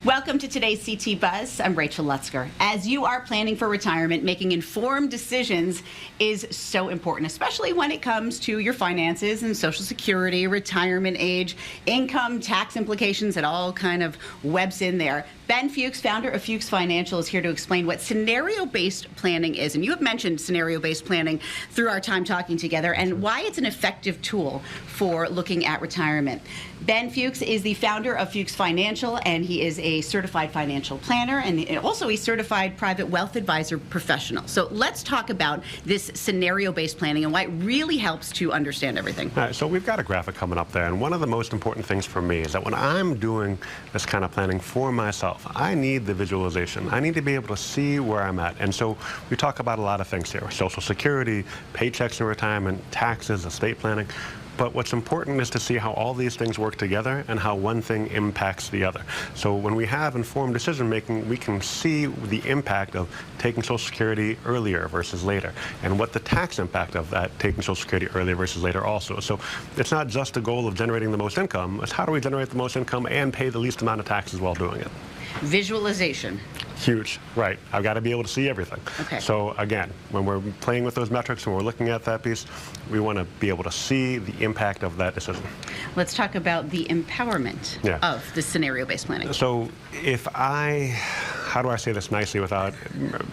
Welcome to today's CT Buzz. I'm Rachel Lutzker. As you are planning for retirement, making informed decisions is so important, especially when it comes to your finances and Social Security, retirement age, income, tax implications. It all kind of webs in there. Ben Fuchs, founder of Fuchs Financial, is here to explain what scenario-based planning is. And you have mentioned scenario-based planning through our time talking together and why it's an effective tool for looking at retirement. Ben Fuchs is the founder of Fuchs Financial, and he is a certified financial planner and also a certified private wealth advisor professional. So let's talk about this scenario-based planning and why it really helps to understand everything. All right, so we've got a graphic coming up there, and one of the most important things for me is that when I'm doing this kind of planning for myself, I need the visualization. I need to be able to see where I'm at. And so we talk about a lot of things here: Social Security, paychecks in retirement, taxes, estate planning. But what's important is to see how all these things work together and how one thing impacts the other. So when we have informed decision making, we can see the impact of taking Social Security earlier versus later, and what the tax impact of that taking Social Security earlier versus later also. So it's not just the goal of generating the most income, it's how do we generate the most income and pay the least amount of taxes while doing it. Visualization. Huge, right. I've got to be able to see everything. Okay. So again, when we're playing with those metrics and we're looking at that piece, we want to be able to see the impact of that decision. Let's talk about the empowerment of the scenario-based planning. So how do I say this nicely without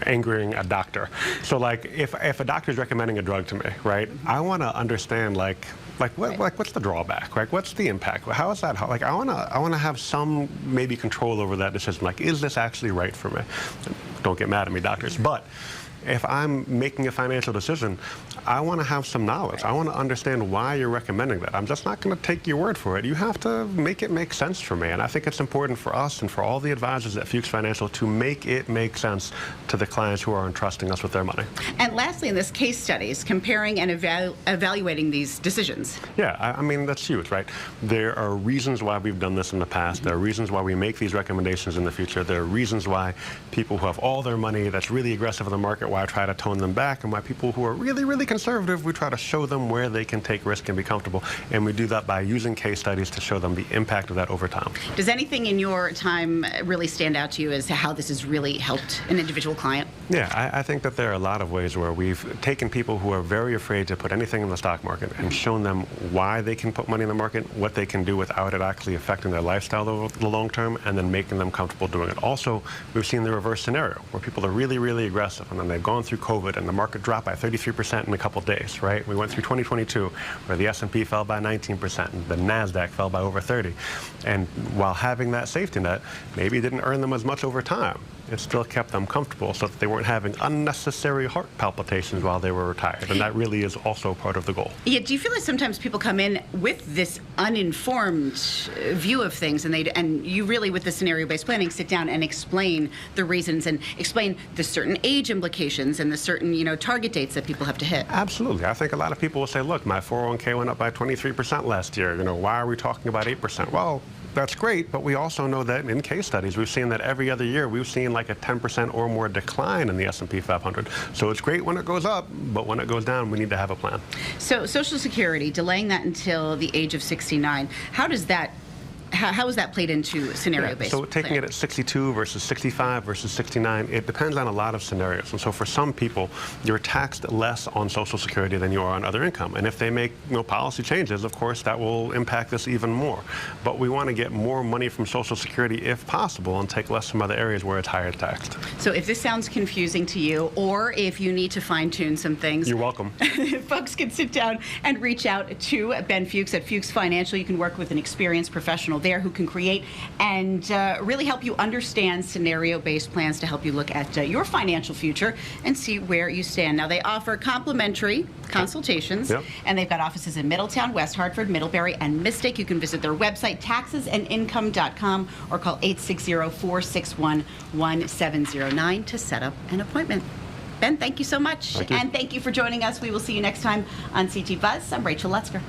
angering a doctor? So like if a doctor is recommending a drug to me, right, I want to understand what's the drawback, right? What's the impact? How is that? I want to have some maybe control over that decision. Like, is this actually right for me? Don't get mad at me, doctors, but if I'm making a financial decision, I want to have some knowledge. I want to understand why you're recommending that. I'm just not going to take your word for it. You have to make it make sense for me. And I think it's important for us and for all the advisors at Fuchs Financial to make it make sense to the clients who are entrusting us with their money. And lastly, in this case studies, comparing and evaluating these decisions. Yeah, I mean, that's huge, right? There are reasons why we've done this in the past. There are reasons why we make these recommendations in the future. There are reasons why people who have all their money that's really aggressive in the market, why I try to tone them back, and why people who are really, really conservative, we try to show them where they can take risk and be comfortable. And we do that by using case studies to show them the impact of that over time. Does anything in your time really stand out to you as to how this has really helped an individual client? Yeah, I think that there are a lot of ways where we've taken people who are very afraid to put anything in the stock market and shown them why they can put money in the market, what they can do without it actually affecting their lifestyle over the long term, and then making them comfortable doing it. Also, we've seen the reverse scenario where people are really, really aggressive, and then they've gone through COVID and the market dropped by 33% in a couple of days, right? We went through 2022 where the S&P fell by 19% and the NASDAQ fell by over 30%. And while having that safety net, maybe it didn't earn them as much over time. It still kept them comfortable so that they weren't having unnecessary heart palpitations while they were retired. And that really is also part of the goal. Yeah, do you feel like sometimes people come in with this uninformed view of things, and you really, with the scenario-based planning, sit down and explain the reasons and explain the certain age implications and the certain, target dates that people have to hit? Absolutely. I think a lot of people will say, look, my 401k went up by 23% last year. Why are we talking about 8%? Well, that's great, but we also know that in case studies, we've seen that every other year we've seen like a 10% or more decline in the S&P 500. So it's great when it goes up, but when it goes down, we need to have a plan. So Social Security, delaying that until the age of 69, how is that played into scenario-based So taking planning? it at 62 versus 65 versus 69, it depends on a lot of scenarios. And so for some people, you're taxed less on Social Security than you are on other income. And if they make policy changes, of course, that will impact this even more. But we want to get more money from Social Security if possible and take less from other areas where it's higher taxed. So if this sounds confusing to you, or if you need to fine-tune some things, you're welcome. Folks can sit down and reach out to Ben Fuchs at Fuchs Financial. You can work with an experienced professional there who can create and really help you understand scenario-based plans to help you look at your financial future and see where you stand. Now, they offer complimentary consultations, and they've got offices in Middletown, West Hartford, Middlebury, and Mystic. You can visit their website, taxesandincome.com, or call 860-461-1709 to set up an appointment. Ben, thank you so much. Thank you. And thank you for joining us. We will see you next time on CT Buzz. I'm Rachel Lutzker.